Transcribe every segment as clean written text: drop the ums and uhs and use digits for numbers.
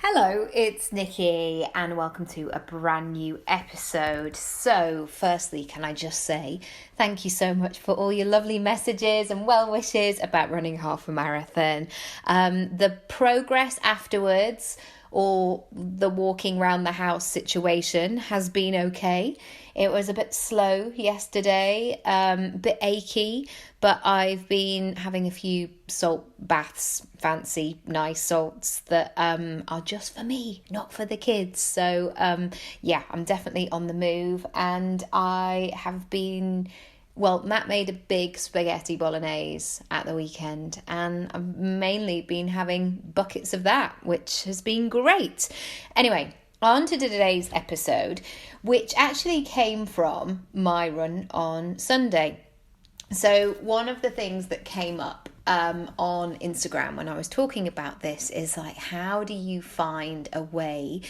Hello, it's Nikki and welcome to a brand new episode. So, firstly, can I just say thank you so much for all your lovely messages and well wishes about running half a marathon. The progress afterwards, or the walking around the house situation, has been okay. It was a bit slow yesterday, a bit achy, but I've been having a few salt baths, fancy, nice salts that are just for me, not for the kids. So, I'm definitely on the move, and I have been... Well, Matt made a big spaghetti bolognese at the weekend, and I've mainly been having buckets of that, which has been great. Anyway, on to today's episode, which actually came from my run on Sunday. So one of the things that came up on Instagram when I was talking about this is like, how do you find a way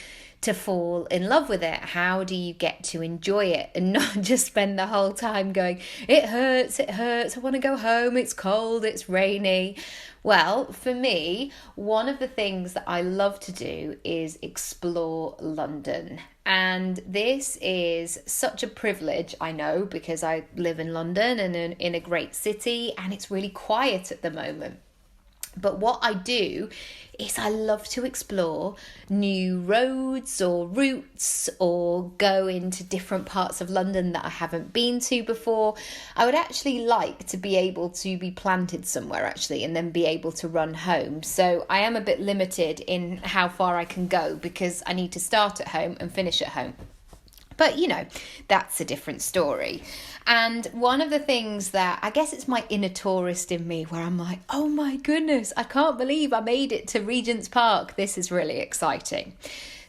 to fall in love with it? How do you get to enjoy it and not just spend the whole time going, it hurts, I want to go home, it's cold, it's rainy? Well, for me, one of the things that I love to do is explore London. And this is such a privilege, I know, because I live in London and in a great city, and it's really quiet at the moment. But what I do is I love to explore new roads or routes, or go into different parts of London that I haven't been to before. I would actually like to be able to be planted somewhere actually and then be able to run home. So I am a bit limited in how far I can go because I need to start at home and finish at home. But, that's a different story. And one of the things that, I guess it's my inner tourist in me, where I'm like, oh my goodness, I can't believe I made it to Regent's Park. This is really exciting.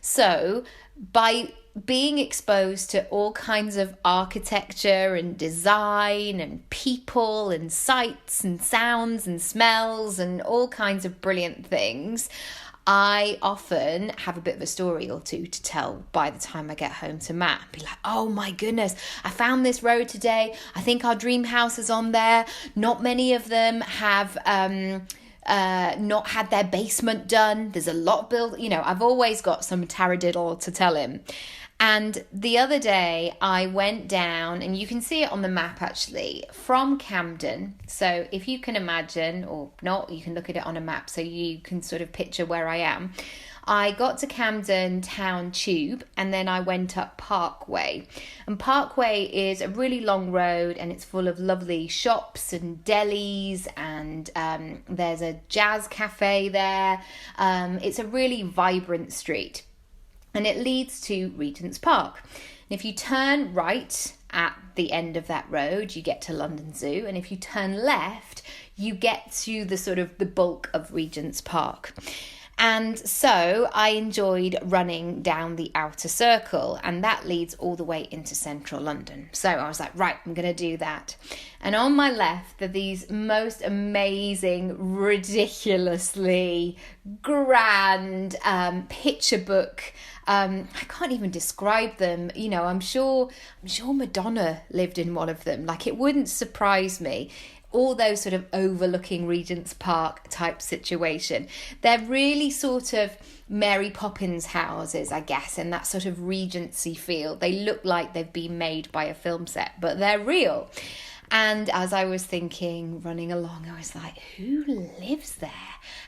So by being exposed to all kinds of architecture and design and people and sights and sounds and smells and all kinds of brilliant things, I often have a bit of a story or two to tell by the time I get home to Matt. Be like, oh my goodness, I found this road today. I think our dream house is on there. Not many of them have not had their basement done. There's a lot built, I've always got some taradiddle to tell him. And the other day I went down, and you can see it on the map actually, from Camden. So if you can imagine, or not, you can look at it on a map so you can sort of picture where I am. I got to Camden Town Tube, and then I went up Parkway. And Parkway is a really long road, and it's full of lovely shops and delis, and there's a jazz cafe there. It's a really vibrant street. And it leads to Regent's Park. And if you turn right at the end of that road, you get to London Zoo. And if you turn left, you get to the bulk of Regent's Park. And so I enjoyed running down the outer circle, and that leads all the way into central London. So I was like, right, I'm going to do that. And on my left are these most amazing, ridiculously grand picture book. I can't even describe them. I'm sure Madonna lived in one of them. Like, it wouldn't surprise me. All those sort of overlooking Regent's Park type situation. They're really sort of Mary Poppins houses, I guess, in that sort of Regency feel. They look like they've been made by a film set, but they're real. And as I was thinking, running along, I was like, who lives there?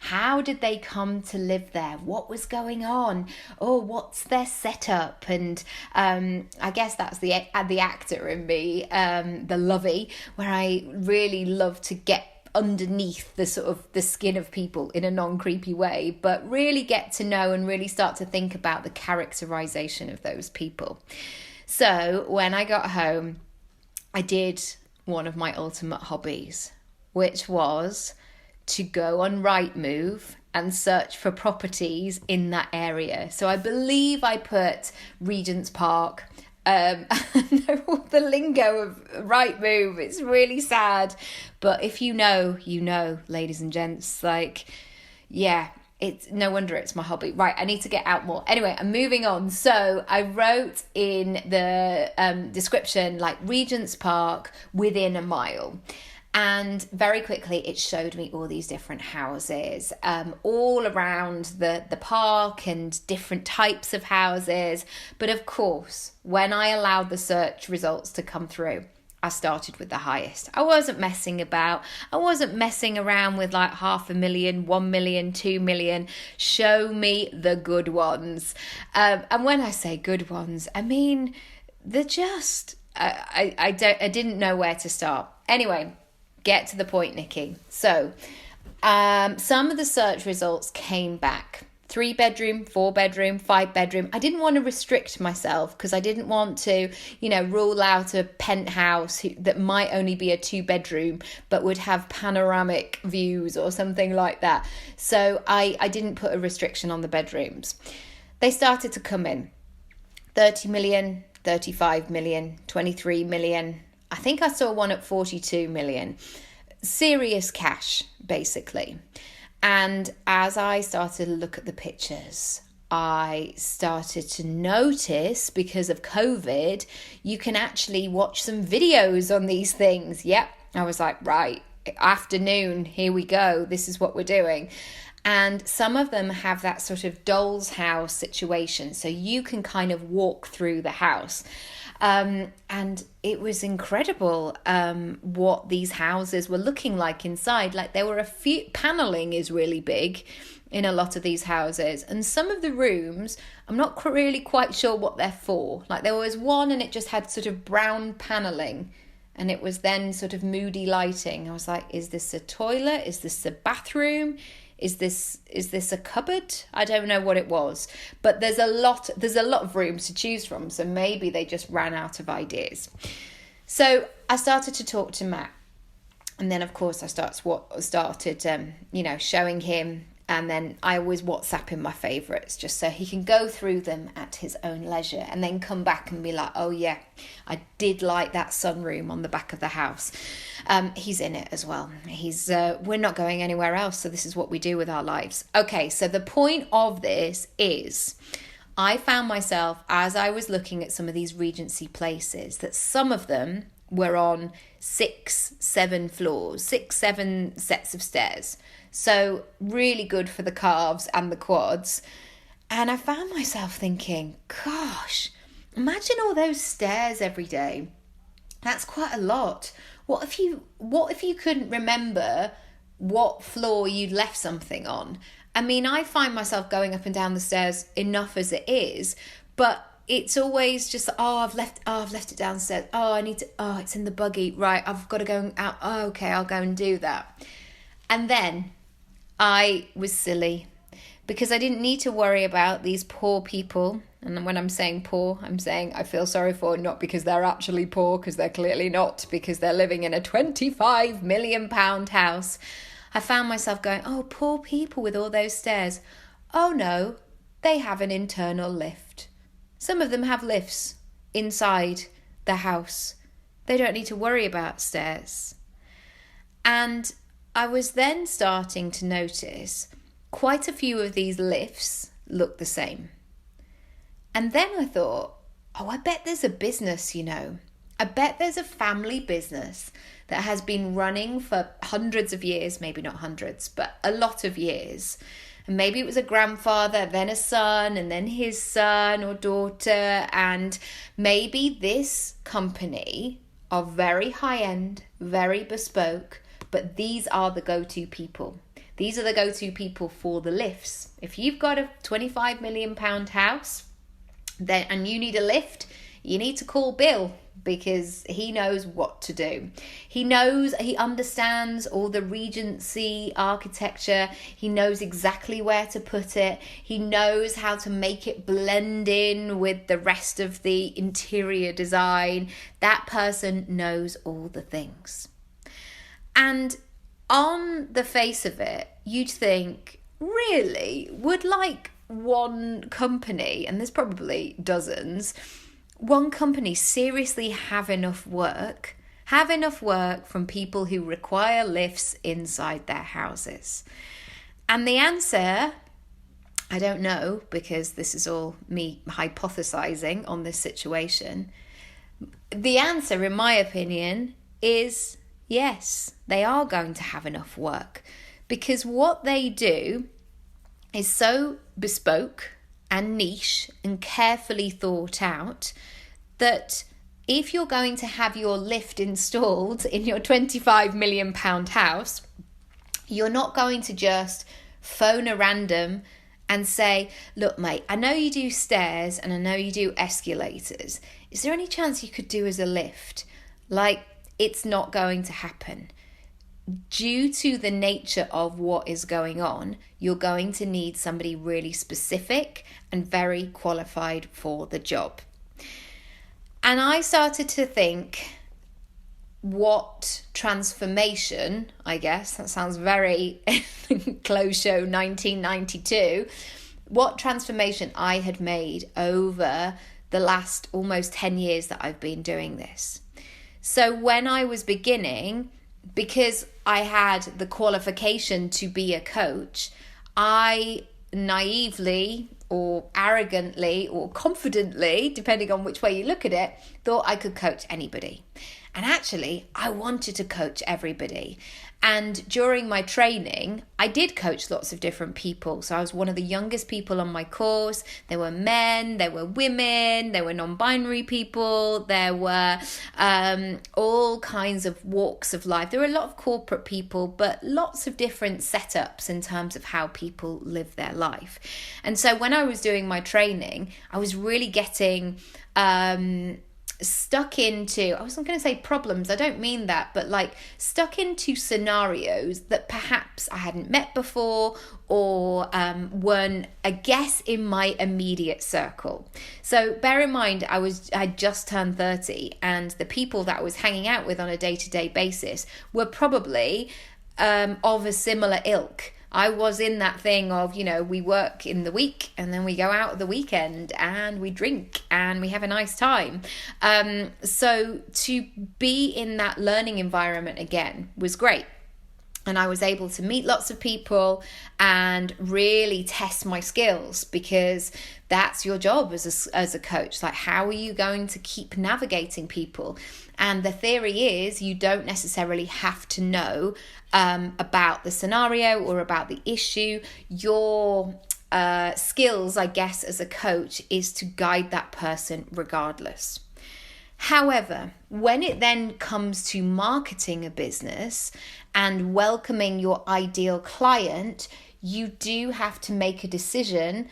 How did they come to live there? What was going on? Oh, what's their setup? And I guess that's the actor in me, the lovey, where I really love to get underneath the sort of the skin of people in a non-creepy way, but really get to know and really start to think about the characterization of those people. So when I got home, I did one of my ultimate hobbies, which was to go on Rightmove and search for properties in that area. So I believe I put Regent's Park. I know all the lingo of Rightmove. It's really sad. But if you know, ladies and gents. It's no wonder it's my hobby. Right, I need to get out more. Anyway, I'm moving on. So I wrote in the description, like, Regent's Park within a mile. And very quickly it showed me all these different houses, all around the park, and different types of houses. But of course, when I allowed the search results to come through, I started with the highest. I wasn't messing about. I wasn't messing around with like 500,000, 1 million, 2 million. Show me the good ones. And when I say good ones, I mean, they're just, I didn't know where to start. Anyway, get to the point, Nikki. So some of the search results came back. 3-bedroom, 4-bedroom, 5-bedroom. I didn't want to restrict myself because I didn't want to, rule out a penthouse that might only be a 2-bedroom but would have panoramic views or something like that. So I didn't put a restriction on the bedrooms. They started to come in. 30 million, 35 million, 23 million. I think I saw one at 42 million. Serious cash, basically. And as I started to look at the pictures, I started to notice, because of COVID, you can actually watch some videos on these things. Yep. I was like, right, afternoon, here we go. This is what we're doing. And some of them have that sort of doll's house situation. So you can kind of walk through the house. And it was incredible what these houses were looking like inside. Like, there were a few, paneling is really big in a lot of these houses. And some of the rooms, I'm not really quite sure what they're for. Like, there was one and it just had sort of brown paneling. And it was then sort of moody lighting. I was like, is this a toilet? Is this a bathroom? Is this a cupboard? I don't know what it was, but there's a lot of rooms to choose from. So maybe they just ran out of ideas. So I started to talk to Matt, and then of course I started showing him. And then I always WhatsApp him my favourites just so he can go through them at his own leisure and then come back and be like, oh yeah, I did like that sunroom on the back of the house. He's in it as well. We're not going anywhere else, so this is what we do with our lives. Okay, so the point of this is I found myself, as I was looking at some of these Regency places, that some of them were on 6-7 floors, 6-7 sets of stairs. So really good for the calves and the quads. And I found myself thinking, gosh, imagine all those stairs every day. That's quite a lot. What if you couldn't remember what floor you'd left something on? I mean, I find myself going up and down the stairs enough as it is, but it's always just, I've left it downstairs. It's in the buggy. Right, I've got to go out. Oh, okay, I'll go and do that. And then I was silly because I didn't need to worry about these poor people. And when I'm saying poor, I'm saying I feel sorry for, not because they're actually poor, because they're clearly not, because they're living in a £25 million house. I found myself going, oh, poor people with all those stairs. Oh no, they have an internal lift. Some of them have lifts inside the house. They don't need to worry about stairs. And I was then starting to notice quite a few of these lifts look the same. And then I thought, oh, I bet there's a business, I bet there's a family business that has been running for hundreds of years, maybe not hundreds, but a lot of years. And maybe it was a grandfather, then a son, and then his son or daughter. And maybe this company are very high-end, very bespoke, but these are the go-to people. These are the go-to people for the lifts. If you've got a £25 million house and you need a lift, you need to call Bill, because he knows what to do. He understands all the Regency architecture. He knows exactly where to put it. He knows how to make it blend in with the rest of the interior design. That person knows all the things. And on the face of it, you'd think, really, would like one company, and there's probably dozens, one company seriously have enough work from people who require lifts inside their houses? And the answer, I don't know, because this is all me hypothesizing on this situation. The answer, in my opinion, is yes, they are going to have enough work, because what they do is so bespoke and niche and carefully thought out that if you're going to have your lift installed in your £25 million house, you're not going to just phone a random and say, look, mate, I know you do stairs and I know you do escalators. Is there any chance you could do as a lift? Like, it's not going to happen. Due to the nature of what is going on, you're going to need somebody really specific and very qualified for the job. And I started to think, what transformation, I guess, that sounds very close show 1992, what transformation I had made over the last almost 10 years that I've been doing this. So when I was beginning, because I had the qualification to be a coach, I naively or arrogantly or confidently, depending on which way you look at it, thought I could coach anybody. And actually, I wanted to coach everybody. And during my training, I did coach lots of different people. So I was one of the youngest people on my course. There were men, there were women, there were non-binary people, there were all kinds of walks of life. There were a lot of corporate people, but lots of different setups in terms of how people live their life. And so when I was doing my training, I was really getting stuck into, I wasn't going to say problems, I don't mean that, but like stuck into scenarios that perhaps I hadn't met before or weren't, I guess, in my immediate circle. So bear in mind, I just turned 30, and the people that I was hanging out with on a day-to-day basis were probably of a similar ilk. I was in that thing of, we work in the week and then we go out the weekend and we drink and we have a nice time. So to be in that learning environment again was great. And I was able to meet lots of people and really test my skills, because that's your job as a coach. Like, how are you going to keep navigating people? And the theory is you don't necessarily have to know about the scenario or about the issue. Your skills, I guess, as a coach is to guide that person regardless. However, when it then comes to marketing a business and welcoming your ideal client, you do have to make a decision,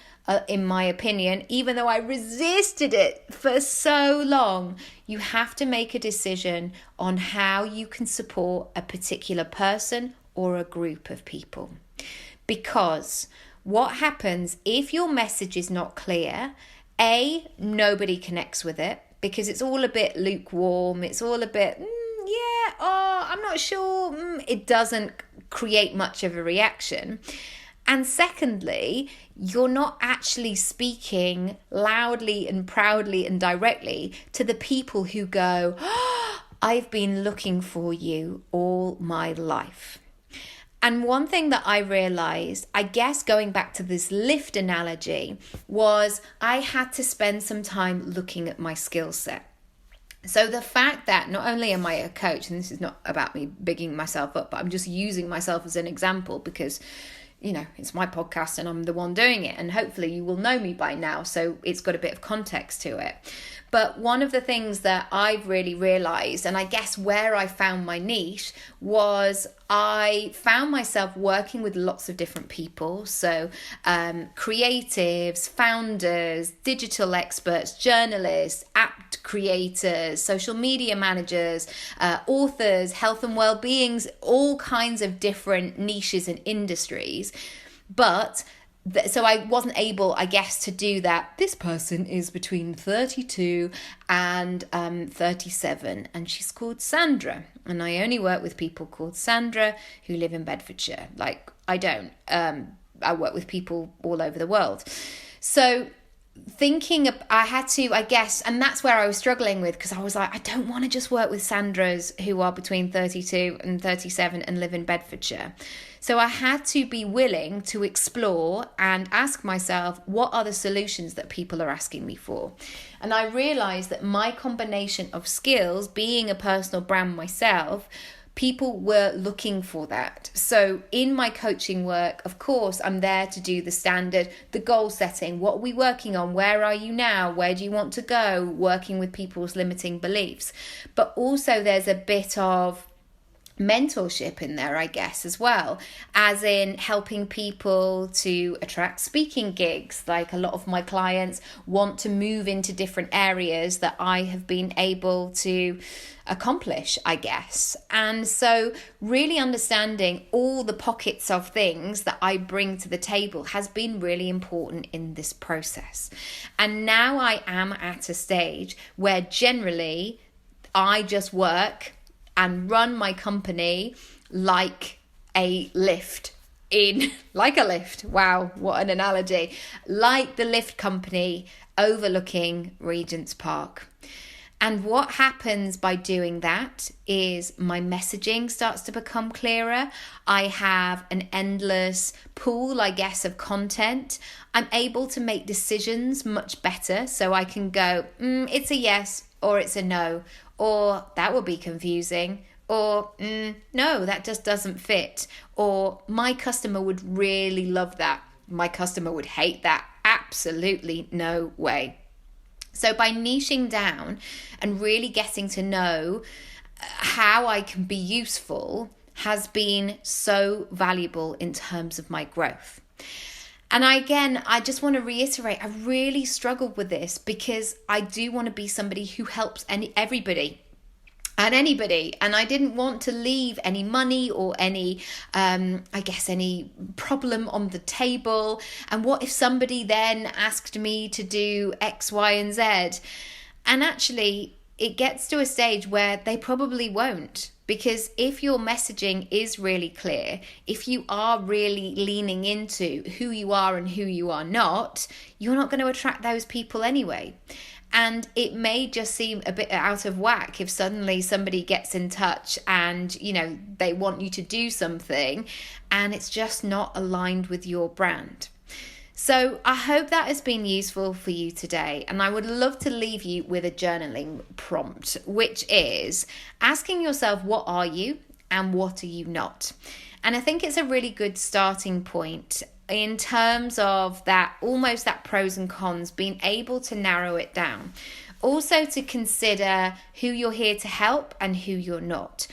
in my opinion, even though I resisted it for so long. You have to make a decision on how you can support a particular person or a group of people. Because what happens if your message is not clear? Nobody connects with it, because it's all a bit lukewarm. It's all a bit, I'm not sure. It doesn't create much of a reaction. And secondly, you're not actually speaking loudly and proudly and directly to the people who go, I've been looking for you all my life. And one thing that I realized, I guess going back to this lift analogy, was I had to spend some time looking at my skill set. So the fact that not only am I a coach, and this is not about me bigging myself up, but I'm just using myself as an example because, it's my podcast and I'm the one doing it, and hopefully you will know me by now, so it's got a bit of context to it. But one of the things that I've really realized, and I guess where I found my niche, was I found myself working with lots of different people. So creatives, founders, digital experts, journalists, app creators, social media managers, authors, health and well-beings, all kinds of different niches and industries. But so I wasn't able, I guess, to do that. This person is between 32 and 37, and she's called Sandra. And I only work with people called Sandra who live in Bedfordshire. Like, I don't. I work with people all over the world. So I had to, I guess, and that's where I was struggling with, because I was like, I don't want to just work with Sandras who are between 32 and 37 and live in Bedfordshire. So I had to be willing to explore and ask myself, what are the solutions that people are asking me for? And I realized that my combination of skills, being a personal brand myself, people were looking for that. So in my coaching work, of course, I'm there to do the standard, the goal setting. What are we working on? Where are you now? Where do you want to go? Working with people's limiting beliefs. But also there's a bit of mentorship in there, I guess, as well, as in helping people to attract speaking gigs. Like a lot of my clients want to move into different areas that I have been able to accomplish, I guess. And so really understanding all the pockets of things that I bring to the table has been really important in this process. And now I am at a stage where generally I just work and run my company like a lift. Wow, what an analogy. Like the lift company overlooking Regent's Park. And what happens by doing that is my messaging starts to become clearer. I have an endless pool, I guess, of content. I'm able to make decisions much better. So I can go, it's a yes or it's a no. Or that would be confusing. Or no, that just doesn't fit. Or my customer would really love that. My customer would hate that. Absolutely no way. So by niching down and really getting to know how I can be useful has been so valuable in terms of my growth. And I just want to reiterate, I really struggled with this because I do want to be somebody who helps everybody and anybody. And I didn't want to leave any money or any problem on the table. And what if somebody then asked me to do X, Y, and Z? And actually, it gets to a stage where they probably won't. Because if your messaging is really clear, if you are really leaning into who you are and who you are not, you're not going to attract those people anyway. And it may just seem a bit out of whack if suddenly somebody gets in touch and, they want you to do something and it's just not aligned with your brand. So I hope that has been useful for you today. And I would love to leave you with a journaling prompt, which is asking yourself, what are you and what are you not? And I think it's a really good starting point in terms of that, almost that pros and cons, being able to narrow it down. Also to consider who you're here to help and who you're not.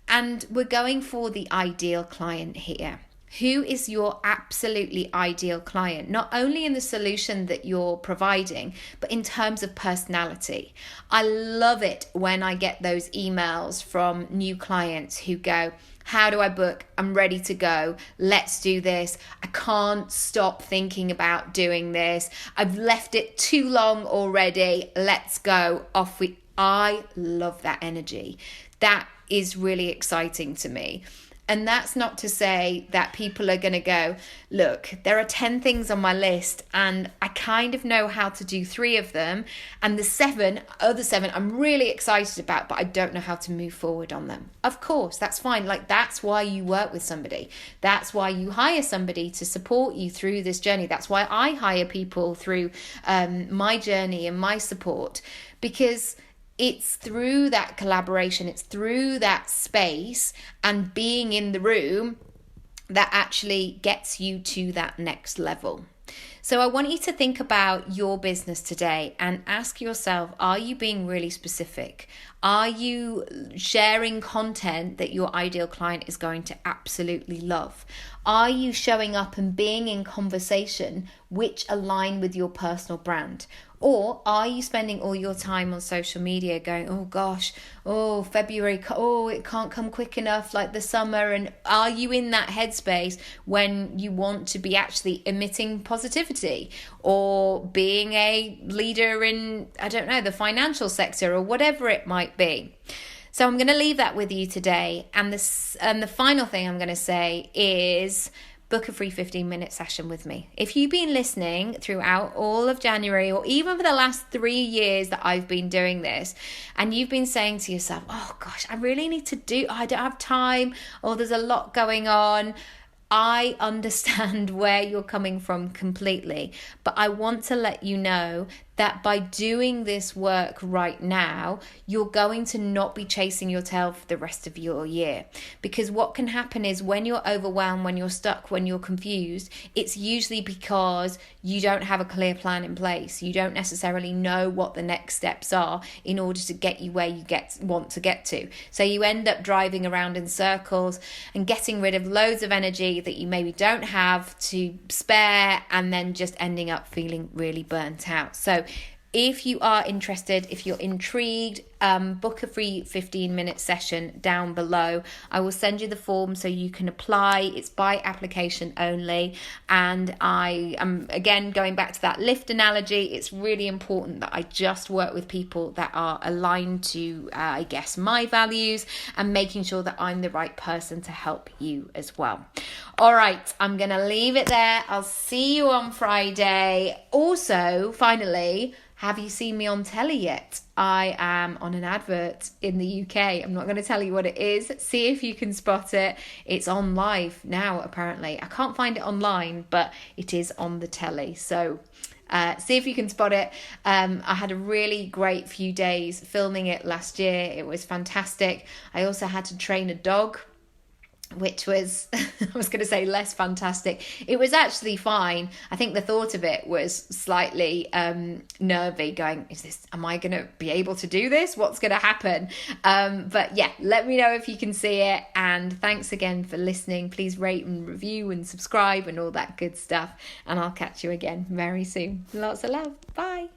And we're going for the ideal client here. Who is your absolutely ideal client, not only in the solution that you're providing, but in terms of personality. I love it when I get those emails from new clients who go, how do I book? I'm ready to go. Let's do this. I can't stop thinking about doing this. I've left it too long already. Let's go. I love that energy. That is really exciting to me. And that's not to say that people are going to go, look, there are 10 things on my list and I kind of know how to do 3 of them. And the other seven I'm really excited about, but I don't know how to move forward on them. Of course, that's fine. That's why you work with somebody. That's why you hire somebody to support you through this journey. That's why I hire people through my journey and my support, because it's through that collaboration, it's through that space and being in the room that actually gets you to that next level. So I want you to think about your business today and ask yourself, are you being really specific? Are you sharing content that your ideal client is going to absolutely love? Are you showing up and being in conversation which align with your personal brand? Or are you spending all your time on social media going, oh gosh, oh February, oh it can't come quick enough like the summer? And are you in that headspace when you want to be actually emitting positivity or being a leader in, the financial sector or whatever it might be? So I'm going to leave that with you today. And the final thing I'm going to say is book a free 15-minute session with me. If you've been listening throughout all of January or even for the last 3 years that I've been doing this, and you've been saying to yourself, oh gosh, I really need to I don't have time, or there's a lot going on, I understand where you're coming from completely, but I want to let you know that by doing this work right now, you're going to not be chasing your tail for the rest of your year. Because what can happen is when you're overwhelmed, when you're stuck, when you're confused, it's usually because you don't have a clear plan in place. You don't necessarily know what the next steps are in order to get you where you want to get to. So you end up driving around in circles and getting rid of loads of energy that you maybe don't have to spare, and then just ending up feeling really burnt out. So if you are interested, if you're intrigued, book a free 15-minute session down below. I will send you the form so you can apply. It's by application only. And I am, again, going back to that lift analogy, it's really important that I just work with people that are aligned to, my values, and making sure that I'm the right person to help you as well. All right, I'm going to leave it there. I'll see you on Friday. Also, finally, have you seen me on telly yet? I am on an advert in the UK. I'm not going to tell you what it is. See if you can spot it. It's on live now, apparently. I can't find it online, but it is on the telly. So see if you can spot it. I had a really great few days filming it last year. It was fantastic. I also had to train a dog, which was, I was going to say less fantastic. It was actually fine. I think the thought of it was slightly nervy, going, am I going to be able to do this? What's going to happen? But yeah, let me know if you can see it. And thanks again for listening. Please rate and review and subscribe and all that good stuff. And I'll catch you again very soon. Lots of love. Bye.